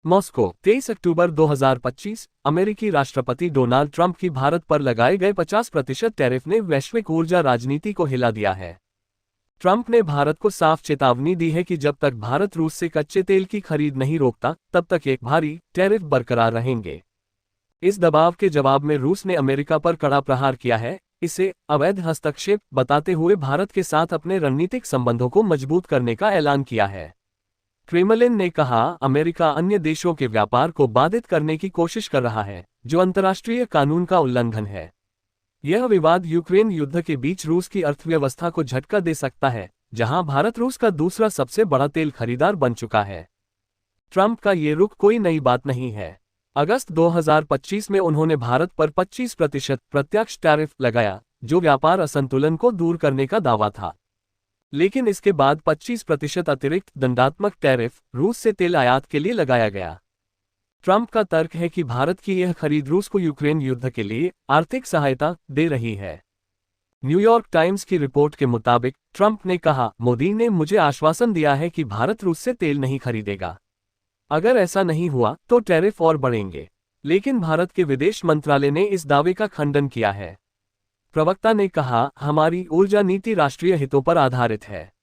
Moscow 23 अक्टूबर 2025। अमेरिकी राष्ट्रपति Donald Trump की भारत पर लगाए गए 50% टैरिफ ने वैश्विक ऊर्जा राजनीति को हिला दिया है। ट्रंप ने भारत को साफ चेतावनी दी है कि जब तक भारत रूस से कच्चे तेल की खरीद नहीं रोकता, तब तक एक भारी टैरिफ बरकरार रहेंगे। इस दबाव के जवाब में रूस ने अमेरिका पर कड़ा प्रहार किया है, इसे अवैध हस्तक्षेप बताते हुए भारत के साथ अपने रणनीतिक संबंधों को मजबूत करने का ऐलान किया है। क्रेमलिन ने कहा, अमेरिका अन्य देशों के व्यापार को बाधित करने की कोशिश कर रहा है, जो अंतर्राष्ट्रीय कानून का उल्लंघन है। यह विवाद यूक्रेन युद्ध के बीच रूस की अर्थव्यवस्था को झटका दे सकता है, जहां भारत रूस का दूसरा सबसे बड़ा तेल खरीदार बन चुका है। ट्रंप का ये रुख कोई नई बात नहीं है। अगस्त 2025 में उन्होंने भारत पर 25% प्रत्यक्ष टैरिफ लगाया, जो व्यापार असंतुलन को दूर करने का दावा था। लेकिन इसके बाद 25% अतिरिक्त दंडात्मक टैरिफ रूस से तेल आयात के लिए लगाया गया। ट्रंप का तर्क है कि भारत की यह खरीद रूस को यूक्रेन युद्ध के लिए आर्थिक सहायता दे रही है। न्यूयॉर्क टाइम्स की रिपोर्ट के मुताबिक ट्रंप ने कहा, मोदी ने मुझे आश्वासन दिया है कि भारत रूस से तेल नहीं खरीदेगा। अगर ऐसा नहीं हुआ तो टैरिफ और बढ़ेंगे। लेकिन भारत के विदेश मंत्रालय ने इस दावे का खंडन किया है। प्रवक्ता ने कहा, हमारी ऊर्जा नीति राष्ट्रीय हितों पर आधारित है।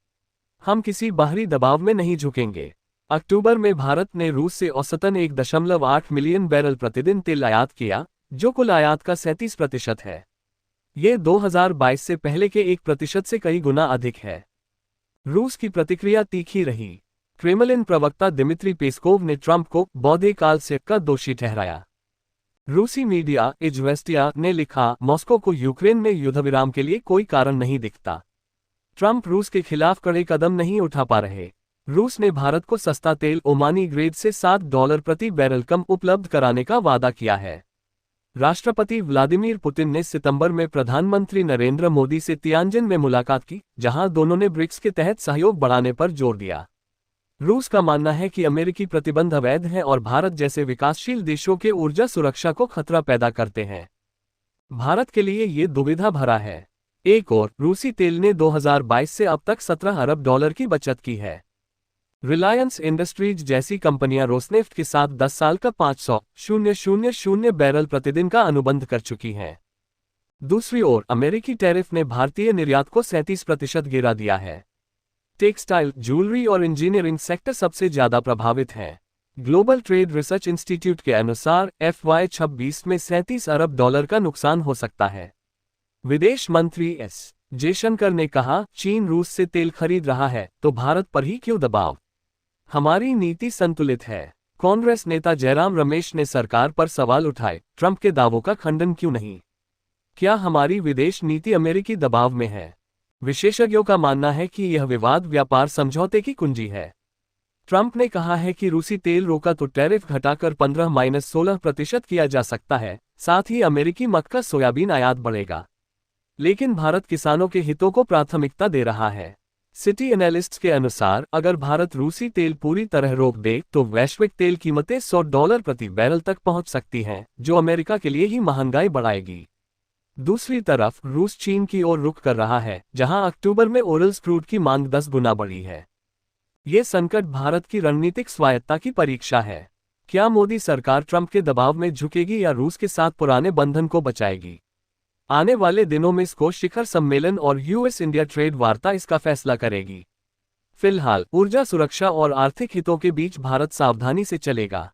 हम किसी बाहरी दबाव में नहीं झुकेंगे। अक्टूबर में भारत ने रूस से औसतन 1.8 मिलियन बैरल प्रतिदिन तेल आयात किया, जो कुल आयात का 37% है। ये 2022 से पहले के 1% से कई गुना अधिक है। रूस की प्रतिक्रिया तीखी रही। क्रेमलिन प्रवक्ता दिमित्री पेस्कोव ने ट्रंप को बौद्धिक काल से का दोषी ठहराया। रूसी मीडिया इज़वेस्टिया ने लिखा, मॉस्को को यूक्रेन में युद्धविराम के लिए कोई कारण नहीं दिखता। ट्रंप रूस के खिलाफ कड़े कदम नहीं उठा पा रहे। रूस ने भारत को सस्ता तेल ओमानी ग्रेड से $7 प्रति बैरल कम उपलब्ध कराने का वादा किया है। राष्ट्रपति व्लादिमीर पुतिन ने सितंबर में प्रधानमंत्री नरेंद्र मोदी से तियानजिन में मुलाकात की, जहां दोनों ने ब्रिक्स के तहत सहयोग बढ़ाने पर जोर दिया। रूस का मानना है कि अमेरिकी प्रतिबंध अवैध हैं और भारत जैसे विकासशील देशों के ऊर्जा सुरक्षा को खतरा पैदा करते हैं। भारत के लिए ये दुविधा भरा है। एक और रूसी तेल ने 2022 से अब तक $17 अरब की बचत की है। रिलायंस इंडस्ट्रीज जैसी कंपनियां रोसनेफ्ट के साथ 10 साल का 500,000 बैरल प्रतिदिन का अनुबंध कर चुकी हैं। दूसरी ओर अमेरिकी टैरिफ ने भारतीय निर्यात को 37% गिरा दिया है। टेक्सटाइल, ज्वेलरी और इंजीनियरिंग सेक्टर सबसे ज्यादा प्रभावित हैं। ग्लोबल ट्रेड रिसर्च इंस्टीट्यूट के अनुसार FY26 में $37 अरब का नुकसान हो सकता है। विदेश मंत्री एस जयशंकर ने कहा, चीन रूस से तेल खरीद रहा है तो भारत पर ही क्यों दबाव? हमारी नीति संतुलित है। कांग्रेस नेता जयराम रमेश ने सरकार पर सवाल उठाए, ट्रंप के दावों का खंडन क्यों नहीं? क्या हमारी विदेश नीति अमेरिकी दबाव में है? विशेषज्ञों का मानना है कि यह विवाद व्यापार समझौते की कुंजी है। ट्रंप ने कहा है कि रूसी तेल रोका तो टैरिफ घटाकर 15-16% किया जा सकता है, साथ ही अमेरिकी मक्का सोयाबीन आयात बढ़ेगा। लेकिन भारत किसानों के हितों को प्राथमिकता दे रहा है। सिटी एनालिस्ट्स के अनुसार अगर भारत रूसी तेल पूरी तरह रोक दे तो वैश्विक तेल कीमतें $100 प्रति बैरल तक पहुंच सकती हैं, जो अमेरिका के लिए ही महंगाई बढ़ाएगी। दूसरी तरफ रूस चीन की ओर रुख कर रहा है, जहां अक्टूबर में ओरल क्रूड की मांग 10 गुना बढ़ी है। ये संकट भारत की रणनीतिक स्वायत्ता की परीक्षा है। क्या मोदी सरकार ट्रंप के दबाव में झुकेगी या रूस के साथ पुराने बंधन को बचाएगी? आने वाले दिनों में स्को शिखर सम्मेलन और US इंडिया ट्रेड वार्ता इसका फैसला करेगी। फिलहाल ऊर्जा सुरक्षा और आर्थिक हितों के बीच भारत सावधानी से चलेगा।